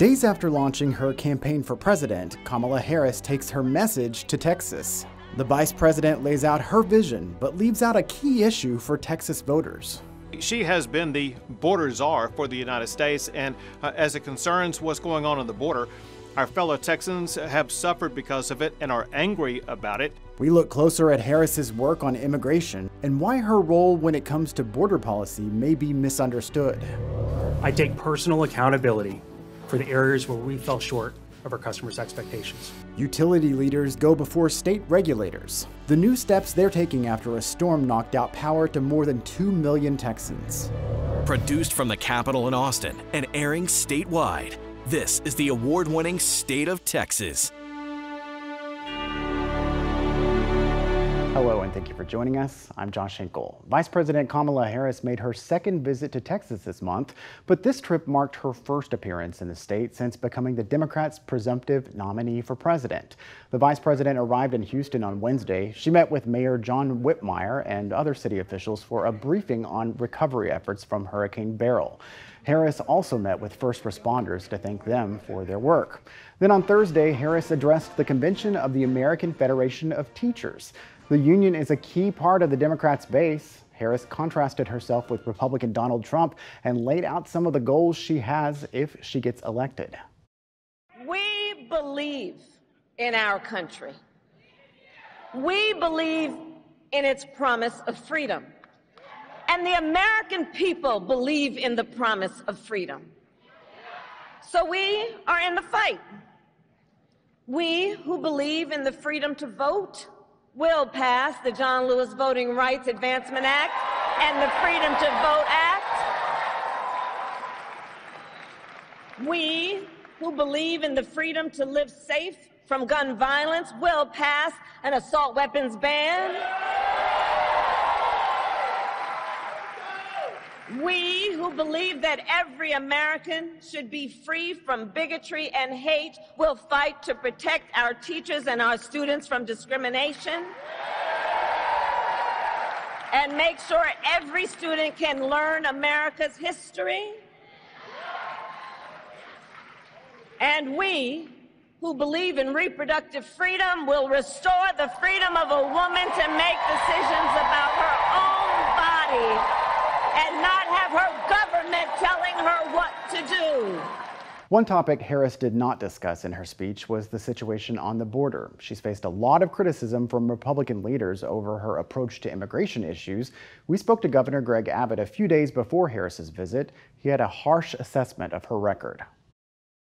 Days after launching her campaign for president, Kamala Harris takes her message to Texas. The vice president lays out her vision, but leaves out a key issue for Texas voters. She has been the border czar for the United States, and as it concerns what's going on the border, our fellow Texans have suffered because of it and are angry about it. We look closer at Harris's work on immigration and why her role when it comes to border policy may be misunderstood. I take personal accountability for the areas where we fell short of our customers' expectations. Utility leaders go before state regulators. The new steps they're taking after a storm knocked out power to more than 2 million Texans. Produced from the Capitol in Austin and airing statewide, this is the award-winning State of Texas. Hello and thank you for joining us. I'm Josh Hinkle. Vice President Kamala Harris made her second visit to Texas this month, but this trip marked her first appearance in the state since becoming the Democrats' presumptive nominee for president. The vice president arrived in Houston on Wednesday. She met with Mayor John Whitmire and other city officials for a briefing on recovery efforts from Hurricane Beryl. Harris also met with first responders to thank them for their work. Then on Thursday, Harris addressed the convention of the American Federation of Teachers. The union is a key part of the Democrats' base. Harris contrasted herself with Republican Donald Trump and laid out some of the goals she has if she gets elected. We believe in our country. We believe in its promise of freedom. And the American people believe in the promise of freedom. So we are in the fight. We who believe in the freedom to vote will pass the John Lewis Voting Rights Advancement Act and the Freedom to Vote Act. We who believe in the freedom to live safe from gun violence will pass an assault weapons ban. We who believe that every American should be free from bigotry and hate will fight to protect our teachers and our students from discrimination and make sure every student can learn America's history. And we who believe in reproductive freedom will restore the freedom of a woman to make decisions about her own body and not have her government telling her what to do. One topic Harris did not discuss in her speech was the situation on the border. She's faced a lot of criticism from Republican leaders over her approach to immigration issues. We spoke to Governor Greg Abbott a few days before Harris's visit. He had a harsh assessment of her record.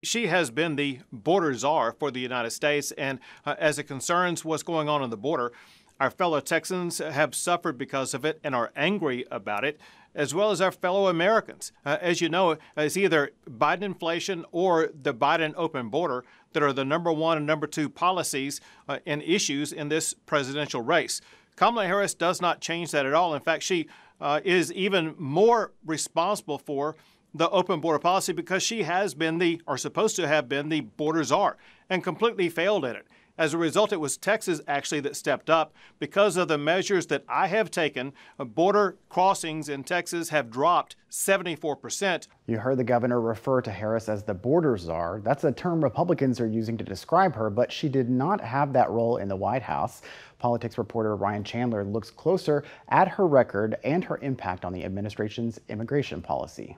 She has been the border czar for the United States, and as it concerns what's going on the border, our fellow Texans have suffered because of it and are angry about it, as well as our fellow Americans. As you know, it's either Biden inflation or the Biden open border that are the number one and number two policies and issues in this presidential race. Kamala Harris does not change that at all. In fact, she is even more responsible for the open border policy because she has been or supposed to have been the border czar and completely failed in it. As a result, it was Texas actually that stepped up because of the measures that I have taken. Border crossings in Texas have dropped 74%. You heard the governor refer to Harris as the border czar. That's a term Republicans are using to describe her, but she did not have that role in the White House. Politics reporter Ryan Chandler looks closer at her record and her impact on the administration's immigration policy.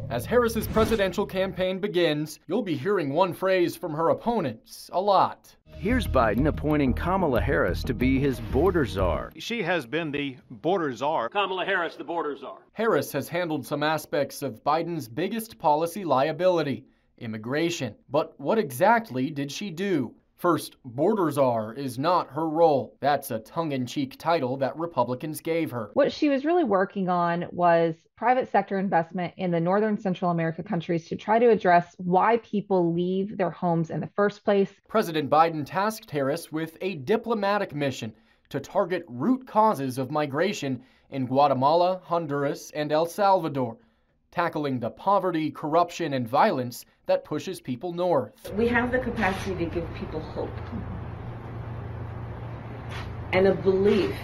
As Harris's presidential campaign begins, you'll be hearing one phrase from her opponents a lot. Here's Biden appointing Kamala Harris to be his border czar. She has been the border czar. Kamala Harris, the border czar. Harris has handled some aspects of Biden's biggest policy liability, immigration. But what exactly did she do? First, border czar is not her role. That's a tongue-in-cheek title that Republicans gave her. What she was really working on was private sector investment in the Northern Central America countries to try to address why people leave their homes in the first place. President Biden tasked Harris with a diplomatic mission to target root causes of migration in Guatemala, Honduras, and El Salvador, tackling the poverty, corruption, and violence that pushes people north. We have the capacity to give people hope and a belief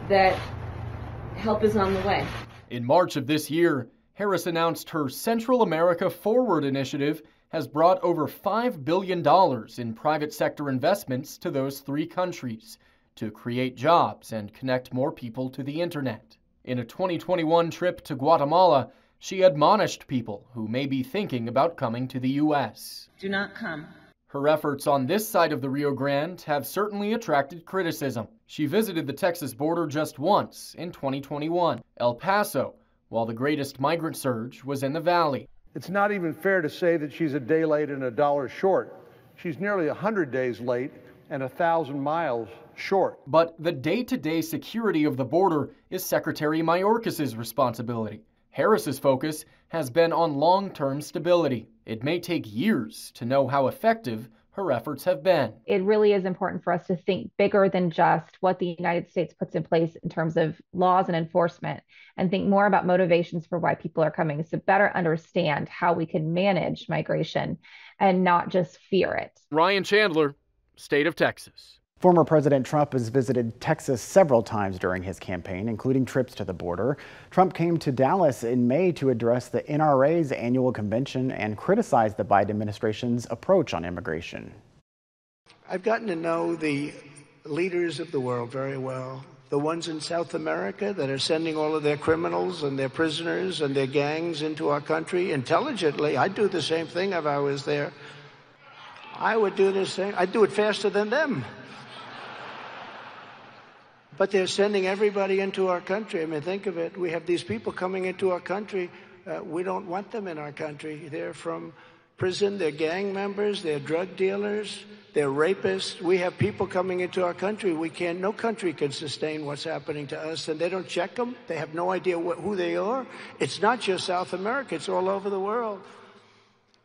that help is on the way. In March of this year, Harris announced her Central America Forward initiative has brought over $5 billion in private sector investments to those 3 countries to create jobs and connect more people to the internet. In a 2021 trip to Guatemala, she admonished people who may be thinking about coming to the U.S. Do not come. Her efforts on this side of the Rio Grande have certainly attracted criticism. She visited the Texas border just once in 2021, El Paso, while the greatest migrant surge was in the valley. It's not even fair to say that she's a day late and $1 short. She's nearly 100 days late and 1,000 miles short. But the day-to-day security of the border is Secretary Mayorkas's responsibility. Harris's focus has been on long-term stability. It may take years to know how effective her efforts have been. It really is important for us to think bigger than just what the United States puts in place in terms of laws and enforcement, and think more about motivations for why people are coming, so better understand how we can manage migration and not just fear it. Ryan Chandler, State of Texas. Former President Trump has visited Texas several times during his campaign, including trips to the border. Trump came to Dallas in May to address the NRA's annual convention and criticize the Biden administration's approach on immigration. I've gotten to know the leaders of the world very well. The ones in South America that are sending all of their criminals and their prisoners and their gangs into our country intelligently. I'd do the same thing if I was there. I would do the same. I'd do it faster than them. But they're sending everybody into our country. I mean, think of it. We have these people coming into our country. We don't want them in our country. They're from prison. They're gang members. They're drug dealers. They're rapists. We have people coming into our country. No country can sustain what's happening to us. And they don't check them. They have no idea who they are. It's not just South America. It's all over the world.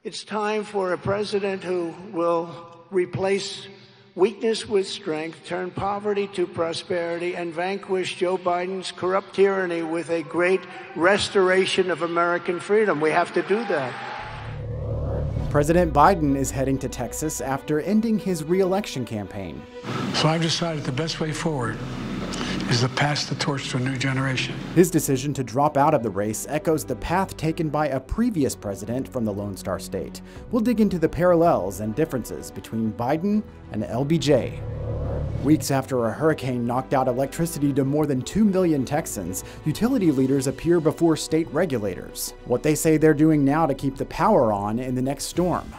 It's time for a president who will replace weakness with strength, turn poverty to prosperity, and vanquish Joe Biden's corrupt tyranny with a great restoration of American freedom. We have to do that. President Biden is heading to Texas after ending his re-election campaign. So I've decided the best way forward is to pass the torch to a new generation. His decision to drop out of the race echoes the path taken by a previous president from the Lone Star State. We'll dig into the parallels and differences between Biden and LBJ. Weeks after a hurricane knocked out electricity to more than 2 million Texans, utility leaders appear before state regulators. What they say they're doing now to keep the power on in the next storm.